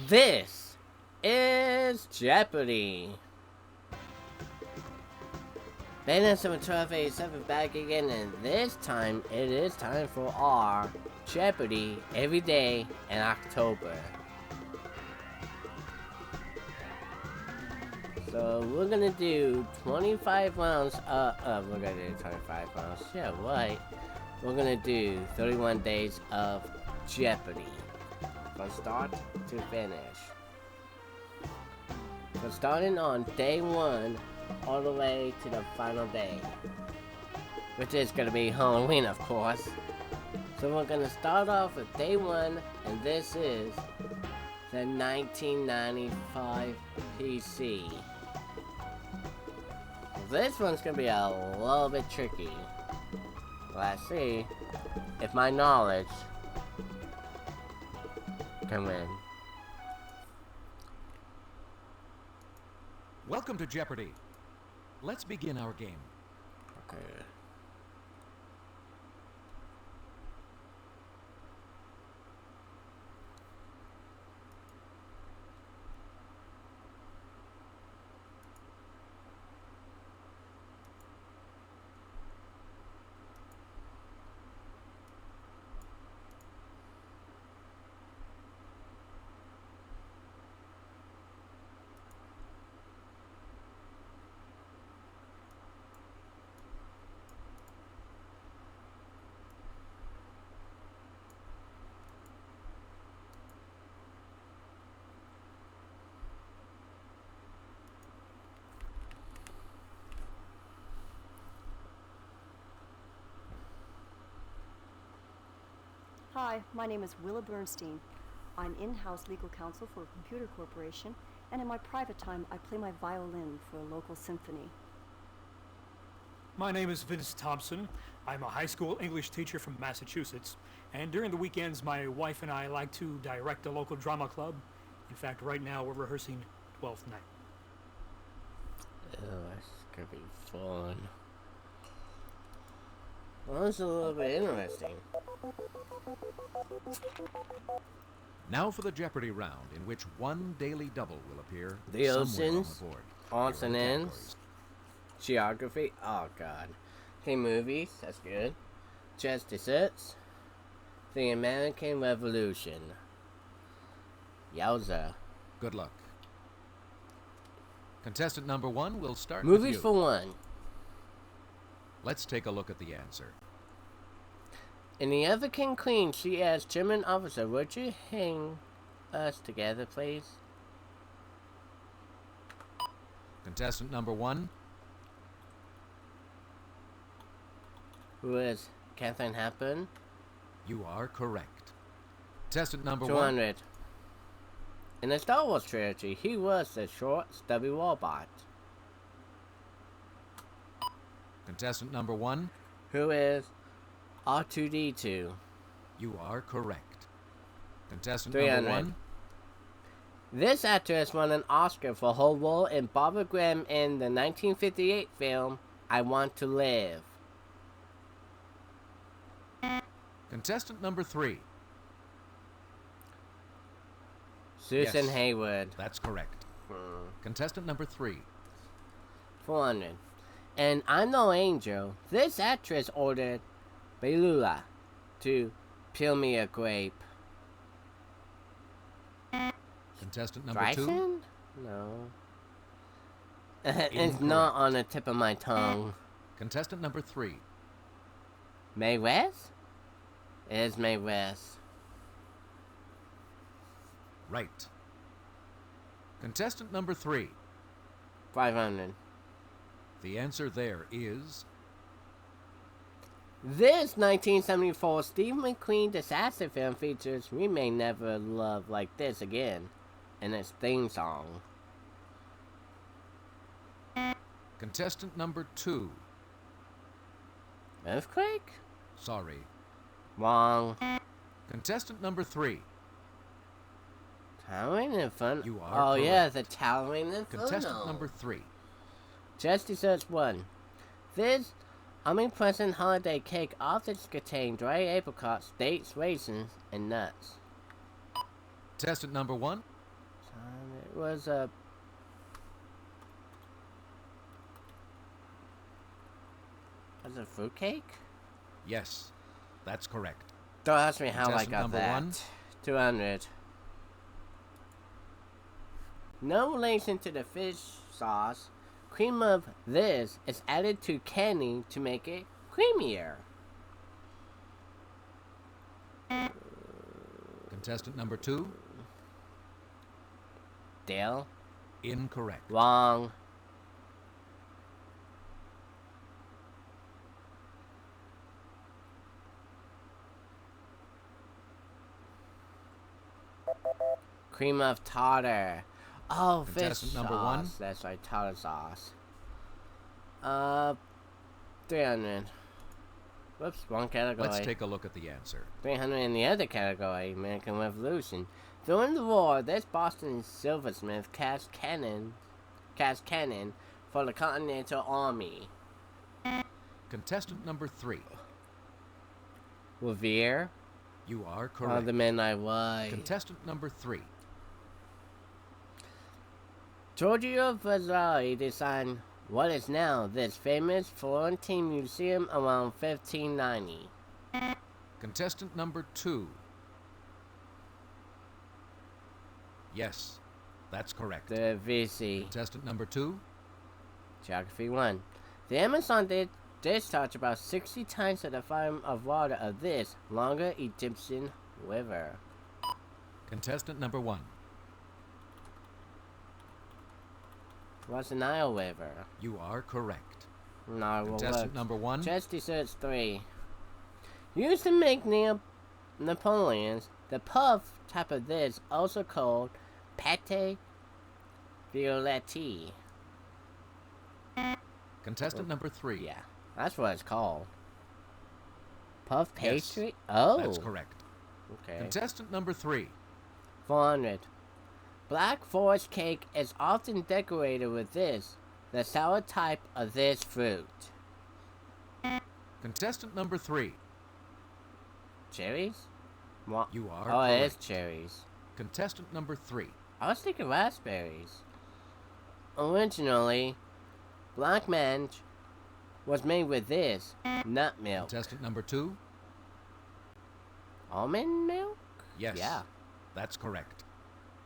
This is Jeopardy! Beta 1287 back again, and this time it is time for our Jeopardy every day in October. So we're gonna do 25 rounds. We're gonna do 25 rounds. Yeah, right. We're gonna do 31 days of Jeopardy, from start to finish. So starting on day 1 all the way to the final day, which is gonna be Halloween, of course. So we're gonna start off with day 1, and this is the 1995 PC. This one's gonna be a little bit tricky. Let's see if my knowledge can win. Welcome to Jeopardy! Let's begin our game. Okay. Hi, my name is Willa Bernstein. I'm in-house legal counsel for a computer corporation, and in my private time, I play my violin for a local symphony. My name is Vince Thompson. I'm a high school English teacher from Massachusetts, and during the weekends, my wife and I like to direct a local drama club. In fact, right now, we're rehearsing Twelfth Night. Oh, that's gonna be fun. Well, it's a little bit interesting. Now for the Jeopardy round, in which one daily double will appear The somewhere oceans, on the board. odds Here and are the ends, categories. geography, oh god. Okay, movies, that's good. Just desserts. The American Revolution. Yowza. Good luck. Contestant number 1 will start Movies with you. for one. Let's take a look at the answer. In The Other King Queen, she asked German officer, would you hang us together, please? Contestant number 1, Who is Catherine Hepburn? you are correct. Contestant number 1, 200. In the Star Wars trilogy, he was the short, stubby robot. contestant number 1, Who is R2D2? you are correct. Contestant 300. number 1, This actress won an Oscar for her role in Barbara Graham in the 1958 film I Want to Live. contestant number 3, Susan Yes. Hayward. that's correct. Contestant number 3, 400. And I'm No Angel. This actress ordered Belula to peel me a grape. contestant number 2, Bryson? No. It's not on the tip of my tongue. contestant number 3, Mae West? It is Mae West. right. Contestant number 3, 500. the answer there is This 1974 Steve McQueen disaster film features We May Never Love Like This Again in its theme song. contestant number 2, Earthquake? sorry. Wrong. Contestant number 3, Towering Inferno? You are Oh yeah, correct. the Towering Inferno. contestant number 3, Just Desserts 1. This omnipresent holiday cake often contains dried apricots, dates, raisins, and nuts. contestant number 1, was a... Was it fruitcake? Yes, that's correct. Don't ask me how I Contestant got number that. one. 200. No relation to the fish sauce, cream of this is added to candy to make it creamier. Contestant number 2. Dale? Incorrect. Wrong. Cream of tartar. Oh, fish Contestant number sauce. one. That's right, tartar sauce. 300. Whoops, wrong category. Let's take a look at the answer. 300 in the other category, American Revolution. During the war, this Boston silversmith cast cannon for the Continental Army. Contestant number 3. Revere? You are Oh, correct. the Midnight Ride. Contestant number 3. Giorgio Vasari designed what is now this famous Florentine museum around 1590. Contestant number 2. Yes, that's correct. The VC. Contestant number 2. Geography 1. The Amazon did discharge about 60 times the volume of water of this longer Egyptian river. Contestant number 1. What's the Nile River? You are correct. No, Contestant number 1. Chess Desserts 3. Used to make Napoleons, the puff type of this, also called pate violetti. Contestant number 3. Yeah, that's what it's called. Puff Yes, pastry? Oh. that's correct. Okay. Contestant number 3. 400. Black Forest cake is often decorated with this, the sour type of this fruit. Contestant number 3. Cherries? You are Oh, it correct. is cherries. Contestant number 3. I was thinking raspberries. Originally, Black Mange was made with this, nut milk. Contestant number 2. Almond milk? Yes. Yeah. That's correct.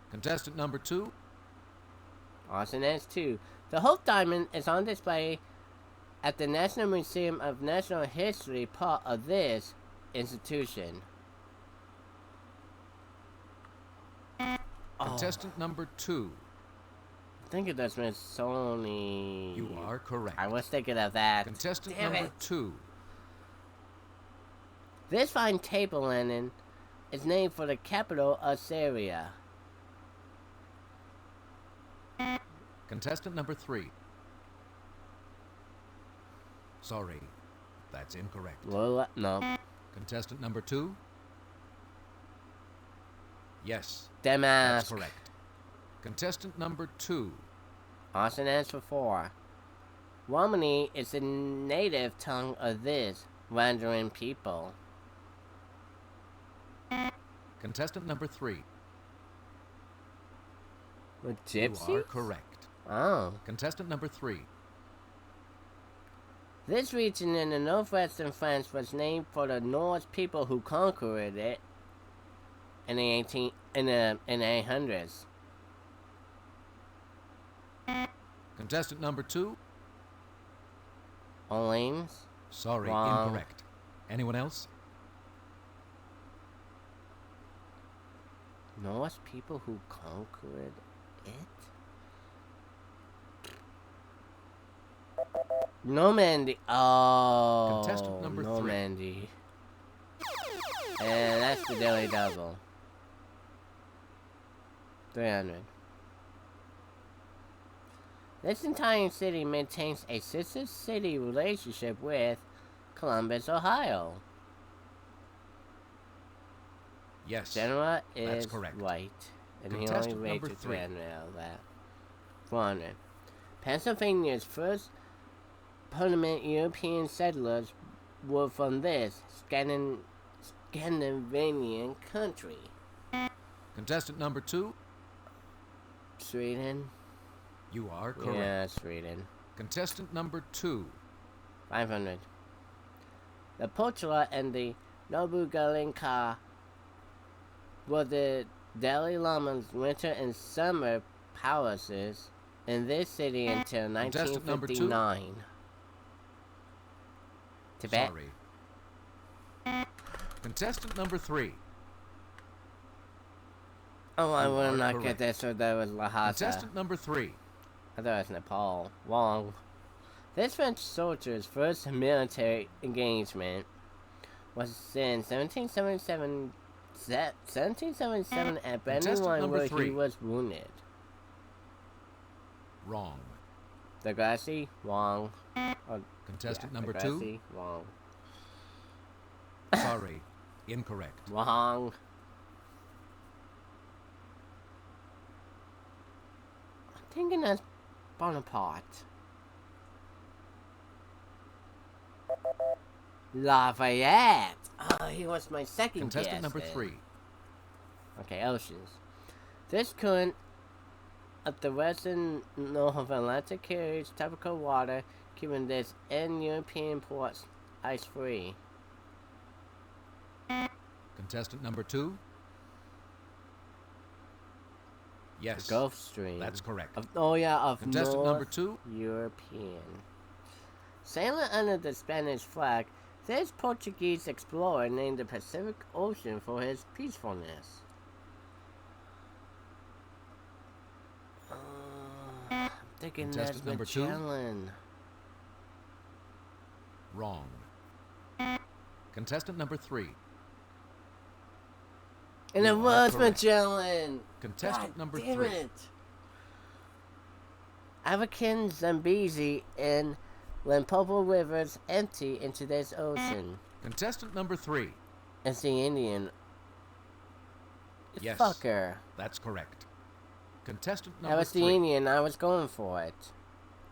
Contestant number 2. Austin S2. The Hope Diamond is on display at the National Museum of Natural History, part of this institution. Contestant number 2. I think it does Smithsonian. You are correct. I was thinking of that. Contestant Damn number it. 2. This fine table linen is named for the capital of Syria. Contestant number 3. Sorry, that's incorrect. Well, no. Contestant number 2. Yes, Damask. that's correct. Contestant number 2. Austin answer 4. Romani is the native tongue of this wandering people. Contestant number 3. With You gypsies? are correct. Oh. Contestant number 3. This region in the northwestern France was named for the Norse people who conquered it in the 800s. Contestant number 2. Orleans? Sorry, Wrong. incorrect. Anyone else? Norse people who conquered it? Normandy. Oh. Contestant number 3. Normandy. And that's the Daily Double. 300. This entire city maintains a sister city relationship with Columbus, Ohio. Yes. Genera That's is correct. white, and he only Contestant number rated 3. 300 out of that. 400. Pennsylvania's first permanent European settlers were from this Scandinavian country. Contestant number 2. Sweden. You are correct. Yeah, Sweden. Contestant number 2. 500. The Potala and the Nobugalinka were the Dalai Lama's winter and summer palaces in this city until Contestant number 2. 1959. Tibet. Sorry. Contestant number 3. Oh, I You will are not correct. get this, so that was Lhasa. Contestant number 3. I thought it was Nepal. Wrong. This French soldier's first military engagement was in 1777 at Brandywine, number where 3. he was wounded. Wrong. Degrassi? Wrong. Contestant Yeah, number 2. Degrassi? Wrong. Sorry. Incorrect. Wrong. I'm thinking that's Bonaparte. Lafayette! Oh, he was my second Contestant guess. number then. 3. Okay, oceans. This current of the western North Atlantic carries tropical water, keeping this in European ports ice-free. Contestant number 2. Yes. The Gulf Stream. That's correct. Of Contestant North number 2. European. Sailing under the Spanish flag, this Portuguese explorer named the Pacific Ocean for his peacefulness. I'm thinking Contestant that's number 2. Magellan. Wrong. Contestant number 3. And it You are was correct. Magellan! Contestant God number damn 3. it. African Zambezi and Limpopo rivers empty into this ocean. Contestant number 3. It's the Indian. Yes. Fucker. That's correct. Contestant That number was the 3. Indian. I was going for it.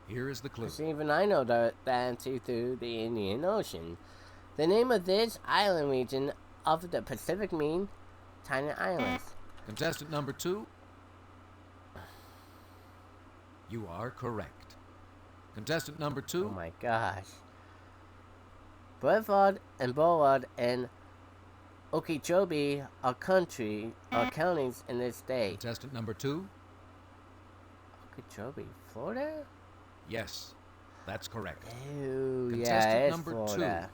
Here is the clue. 'Cause even I know the empty through the Indian Ocean. The name of this island region of the Pacific mean tiny islands. Contestant number 2. You are correct. Contestant number 2. Oh my gosh. Brevard and Broward and Okeechobee are counties in this state. Contestant number 2. Okeechobee, Florida? Yes. That's correct. Ew, Contestant yeah, it's number Florida.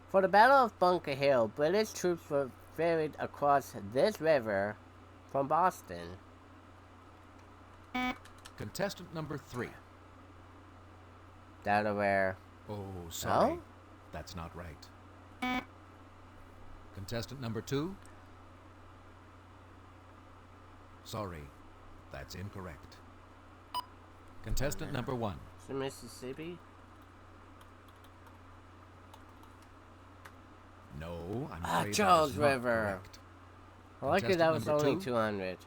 For the Battle of Bunker Hill, British troops were ferried across this river from Boston. Contestant number 3. Delaware. Oh, sorry. No? That's not right. Contestant number 2. Sorry. That's incorrect. Contestant number 1. Is it Mississippi? No, I'm afraid that is Charles not River. correct. I like it, that was Contestant only number 2. 200.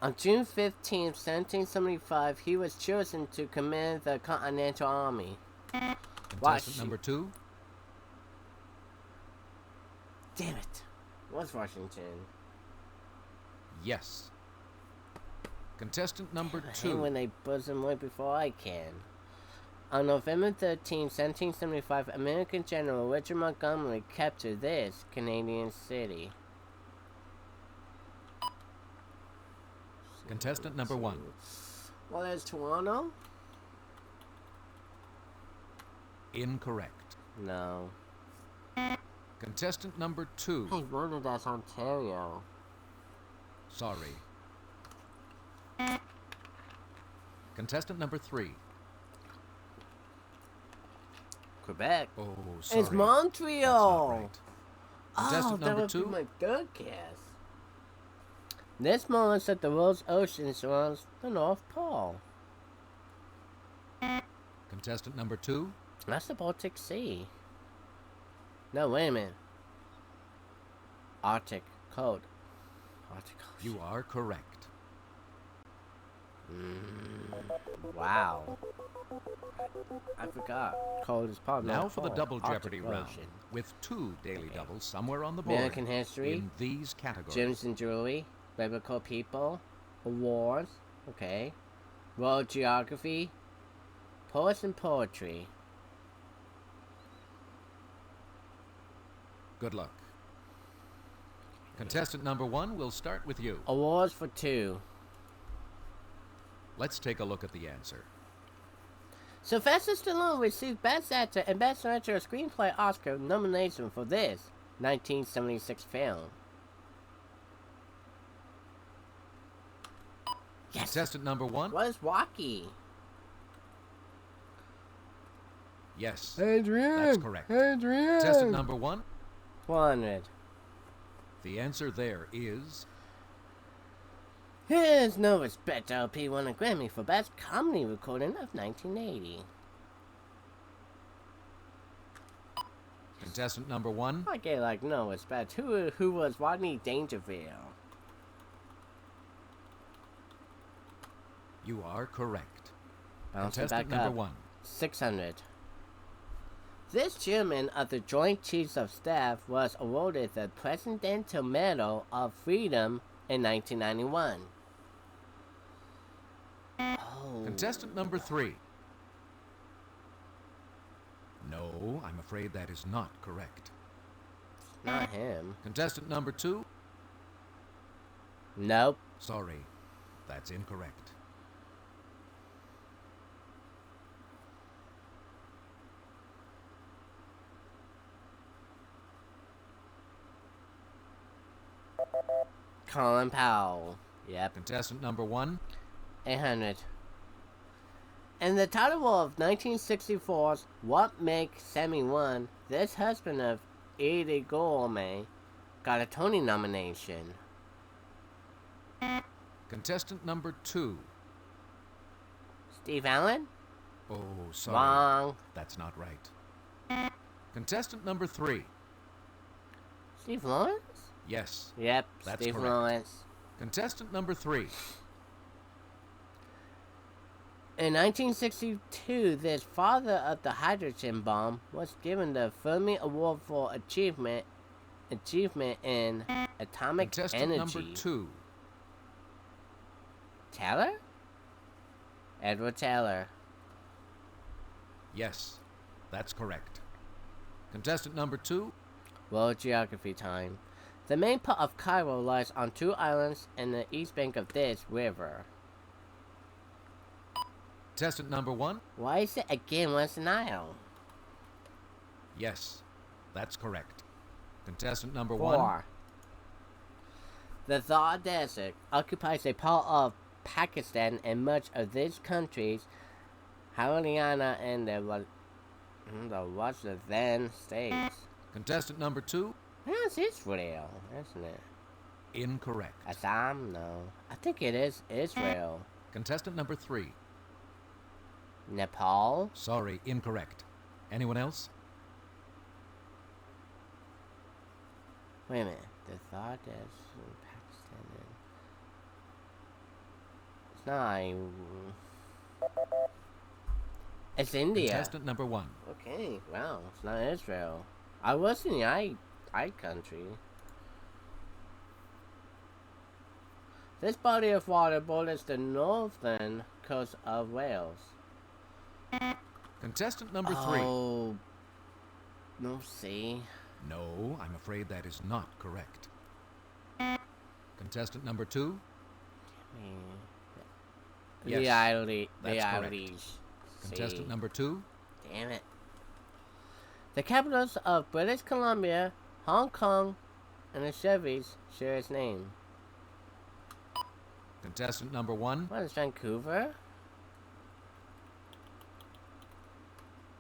On June 15th, 1775, he was chosen to command the Continental Army. Contestant number 2. Damn it. Was Washington. Yes. Contestant number I hate 2. when they buzz him right before I can. On November 13, 1775, American General Richard Montgomery captured this Canadian city. Contestant number 1. Well, there's Toronto? Incorrect. No. Contestant number 2. I wondered that's Ontario. Sorry. Contestant number 3. Quebec. Oh, sorry. It's Montreal. That's not right. Contestant that number would 2. be my third guess. This moment that the world's ocean surrounds the North Pole. Contestant number 2. That's the Baltic Sea. No, wait a minute. Arctic Cold. Arctic Ocean. You are correct. Wow. I forgot. Cold is part of Now North for the Pole. double Arctic Jeopardy round, Ocean. with 2 daily doubles somewhere on the board. American history. In these categories. Gems and jewelry. biblical people, awards, okay, world geography, poets and poetry. Good luck. Contestant number 1, we'll start with you. Awards for 2. Let's take a look at the answer. Sylvester Stallone received Best Actor and Best Director of Screenplay Oscar nomination for this 1976 film. Yes. Contestant number 1. What is Rocky? Yes. Adrian. That's correct. Adrian. Contestant number 1. 100. The answer there is... Here's No Respect LP won a Grammy for Best Comedy Recording of 1980. Contestant number 1. I get like No Respect. Who was Rodney Dangerfield? You are correct. Bouncing Contestant back number up. 1. 600. This chairman of the Joint Chiefs of Staff was awarded the Presidential Medal of Freedom in 1991. Oh. Contestant number 3. No, I'm afraid that is not correct. Not him. Contestant number 2. Nope. Sorry, that's incorrect. Colin Powell. Yep. Contestant number 1. 800. In the title of 1964's What Makes Sammy One, this husband of Edie Gourmet got a Tony nomination. Contestant number 2. Steve Allen? Oh, sorry. Wrong. That's not right. Contestant number 3. Steve Lawrence? Yes, Yep, that's Steve correct. Lawrence. Contestant number 3. In 1962, this father of the hydrogen bomb was given the Fermi Award for achievement in atomic Contestant energy. number 2. Taylor? Edward Taylor. Yes, that's correct. Contestant number 2. World geography time. The main part of Cairo lies on 2 islands in the east bank of this river. Contestant number 1. Why is it again West Nile? Yes, that's correct. Contestant number 4. 1. The Thar Desert occupies a part of Pakistan and much of this country's Haryana and the Rajasthan states. Contestant number 2. That's Israel, isn't it? Incorrect. Assam? No. I think it is Israel. Contestant number 3. Nepal? Sorry, incorrect. Anyone else? Wait a minute. The Thar Desert in Pakistan. It's not. It's India. Contestant number 1. Okay, wow. It's not Israel. I was in the I country. This body of water borders the northern coast of Wales. Contestant number 3. Oh, no, see. No, I'm afraid that is not correct. Contestant number 2. Yes, The Irish. that's The correct. Irish. Contestant See. number 2. Damn it. The capitals of British Columbia, Hong Kong, and the Chevrys share its name. Contestant number 1. What is Vancouver?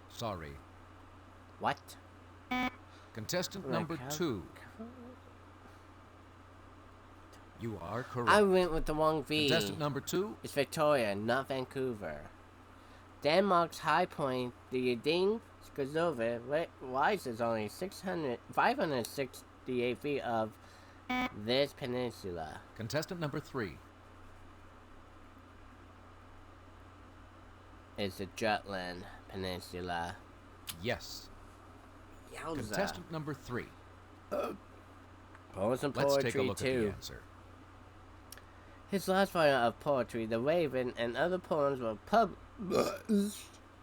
Sorry. What? Contestant Like number how- 2. You are correct. I went with the wrong V. Contestant number 2. It's Victoria, not Vancouver. Denmark's high point, the Yading Skazova, rises only 568 feet of this peninsula. Contestant number 3. It's the Jutland Peninsula. Yes. Yowza. Contestant number 3. Poems and Let's poetry take a look at too. the answer. His last volume of poetry, The Raven, and other poems were published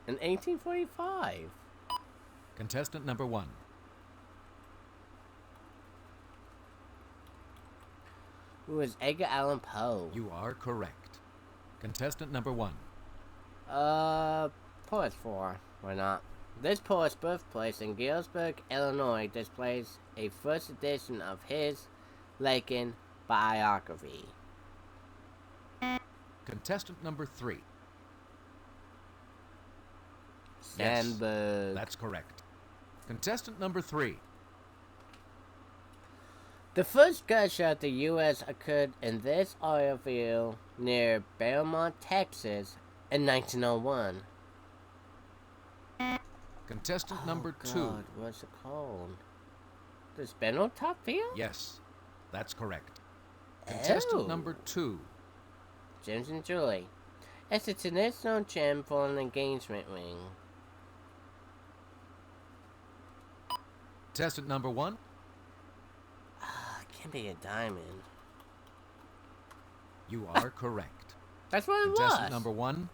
in 1845. Contestant number 1. Who is Edgar Allan Poe? You are correct. Contestant number 1. Poets 4. Why not? This poet's birthplace in Galesburg, Illinois displays a first edition of his Lincoln biography. Contestant number 3. Sandburg. Yes, that's correct. Contestant number 3. The first gunshot in the U.S. occurred in this oil field near Beaumont, Texas in 1901. Contestant number 2. God, what's it called? The Spindle Top Field? Yes, that's correct. Contestant number 2. James and Julie. It's a traditional gem for an engagement ring. Contestant number 1. It can't be a diamond. You are correct. That's what it was. Contestant number 1.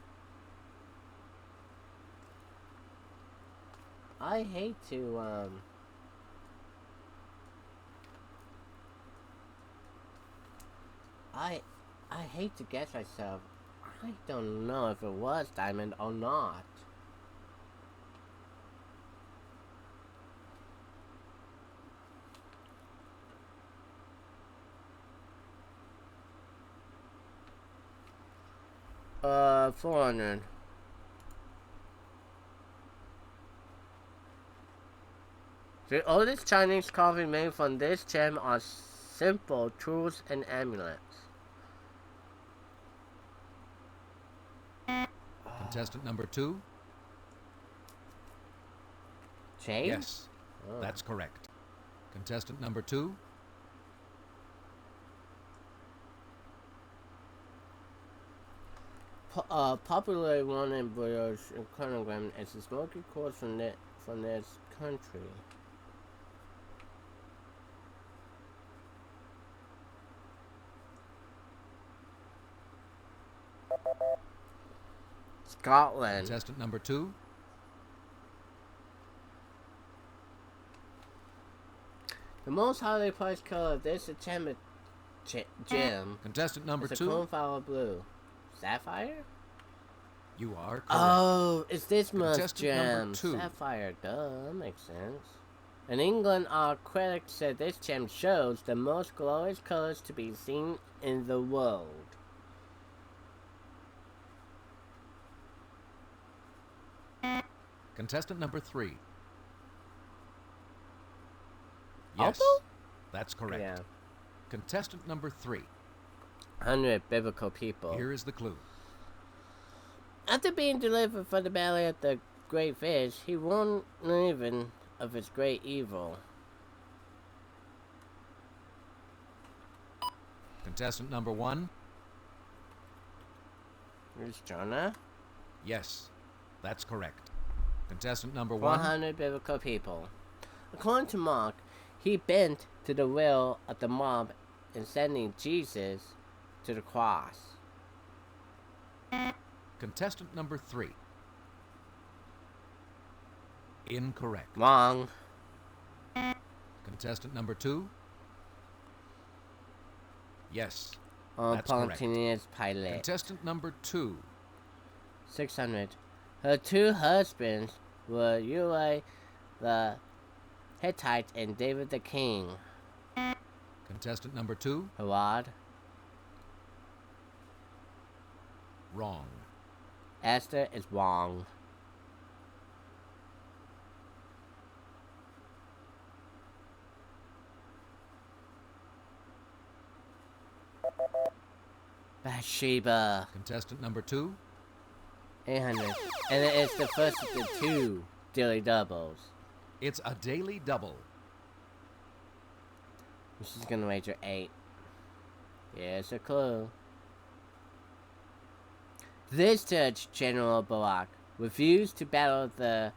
I hate to, I hate to guess myself. I don't know if it was diamond or not. Uh, 400. The oldest Chinese coffee made from this gem are simple tools and amulets. Contestant number 2. Chain? Yes, Oh. that's correct. Contestant number 2. Popularly known in British chronogram as the smoky quartz from this country. Scotland. Contestant number 2. The most highly priced color of this gem Contestant number is a 2. cornflower blue. Sapphire? You are correct. Oh, it's this much Contestant number gem. 2. Sapphire, duh, that makes sense. In England, our critics said this gem shows the most glorious colors to be seen in the world. Contestant number 3. Yes, Opal? that's correct. Yeah. Contestant number 3. 100 biblical people. Here is the clue. After being delivered from the belly of the great fish, he warned Nineveh of its great evil. Contestant number 1. Here's Jonah. Yes, that's correct. Contestant number 1. 100 biblical people. According to Mark, he bent to the will of the mob in sending Jesus to the cross. Contestant number 3. Incorrect. Wrong. Contestant number 2. Yes, On that's correct. Pontius Pilate. Contestant number 2. 600. Her two husbands were Uriah the Hittite and David the king. Contestant number 2. Herod. Wrong. Esther is wrong. Bathsheba. Contestant number 2. 800. And it is the first of the two daily doubles. It's a daily double. She's gonna wager 8. Here's a clue. This judge, General Barak, refused to battle the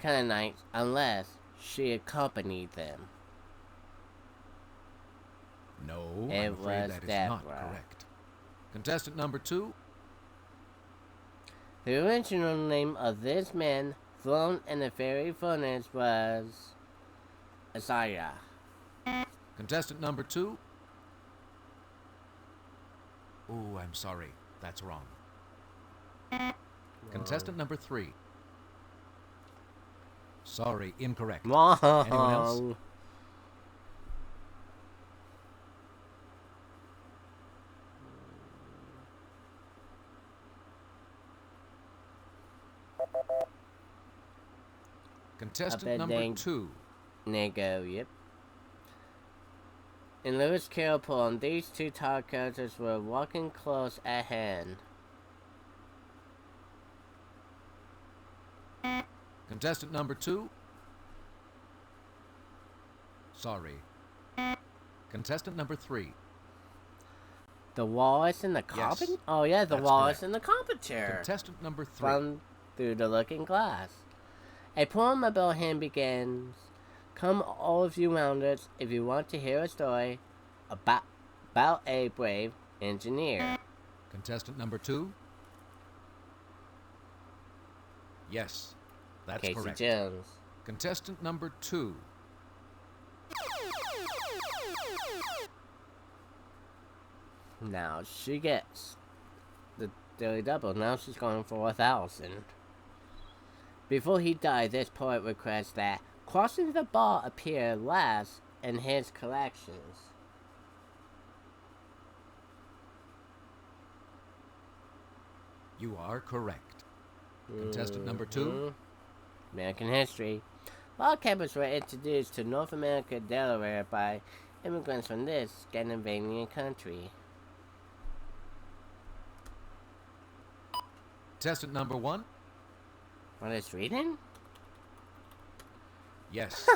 Canaanites unless she accompanied them. No, It I'm afraid was that is not Deborah. correct. Contestant number 2. The original name of this man thrown in the fairy furnace was Isaiah. Contestant number 2. Oh, I'm sorry. That's wrong. Contestant number 3. Sorry, incorrect. Wrong. Anyone else? Contestant number 2. Nego, yep. In Lewis Carroll poem, these two top characters were walking close at hand. Contestant number 2. Sorry. Contestant number 3. The walrus in the carpet? Yes, Oh yeah, the that's walrus correct. in the carpet chair. Contestant number 3. From Through the Looking Glass. A poem about him begins, "Come all of you rounders, if you want to hear a story about a brave engineer." Contestant number 2. Yes, that's Casey correct. Jones. Contestant number 2. Now she gets the daily double. Now she's going for 1,000. Before he died, this poet requests that Crossing the Bar appear last in his collections. You are correct. Contestant number 2. American history. Log cabins were introduced to North America, Delaware by immigrants from this Scandinavian country. Contestant number 1. What is reading? Yes,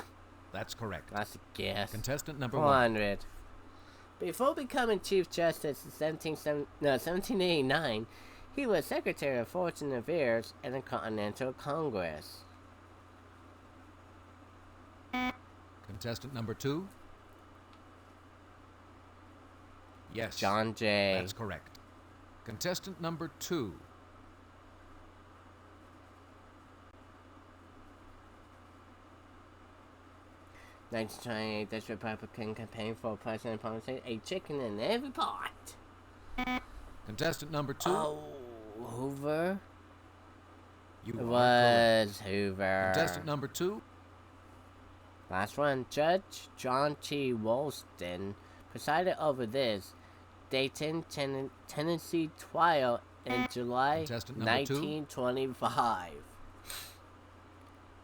that's correct. That's a guess. Contestant number 1. 400. Before becoming Chief Justice in 1789, he was Secretary of Foreign Affairs in the Continental Congress. Contestant number 2. Yes, John Jay. that's correct. Contestant number 2. 1928, this Republican campaign for president promised a chicken in every pot. Contestant number 2. Oh, Hoover? You It are was correct. Hoover. Contestant number 2. Last one. Judge John T. Woolston presided over this Dayton, Tennessee trial in July Contestant number 2. 1925.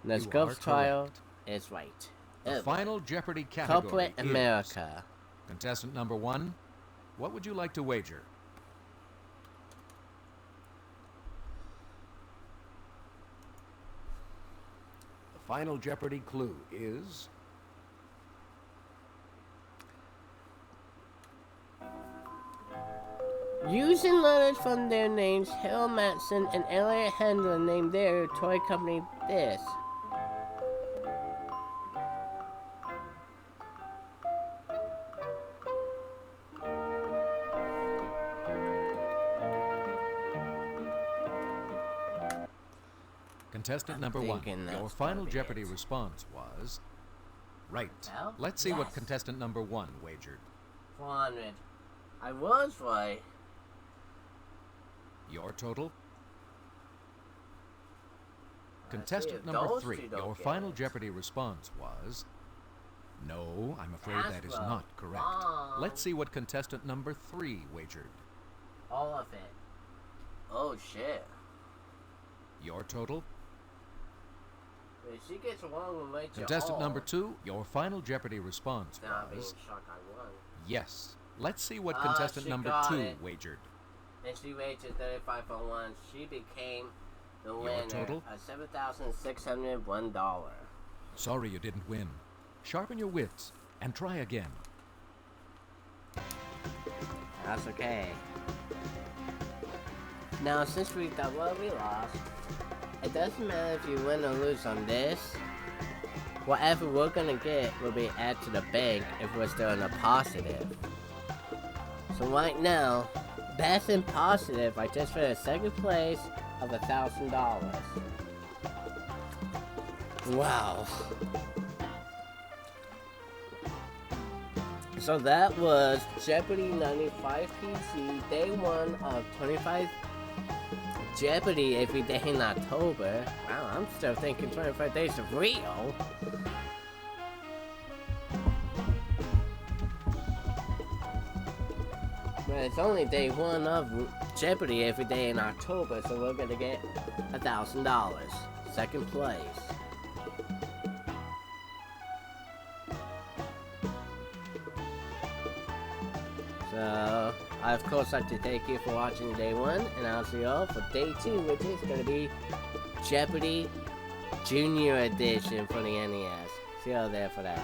The You Scopes are trial correct. is right. The final Jeopardy category Corporate is America. Contestant number 1. What would you like to wager? The final Jeopardy clue is Using letters from their names, Harold Matson and Elliot Handler named their toy company this. contestant number 1. thinking Your that's final gonna be Jeopardy it. response was right. Well, Let's see what yes. contestant number 1 wagered. 400. I was right. Your total? See Contestant if number those 3, two don't your get final it. Jeopardy response was no, I'm afraid that is That's not correct. wrong. Let's see what contestant number 3 wagered. All of it. Oh shit. Your total? If she gets wrong, we'll make you Contestant all. number 2, your final Jeopardy response Now I'm being was shocked I won. yes. Let's see what Ah, contestant she number got 2 it. wagered. And she rated 35 for 1. She became the Your winner total? of $7,601. Sorry you didn't win. Sharpen your wits and try again. That's okay. Now, since we thought, well, we lost, it doesn't matter if you win or lose on this. Whatever we're gonna get will be added to the bank if we're still in the positive. So right now, best and positive, I just finished second place of $1,000. Wow. So that was Jeopardy 95 PC, day 1 of 25 Jeopardy every day in October. Wow, I'm still thinking 25 days of real. But it's only day 1 of Jeopardy every day in October, so we're gonna get $1,000. Second place. So, I of course like to thank you for watching day 1, and I'll see you all for day 2, which is gonna be Jeopardy Junior Edition for the NES. See you all there for that.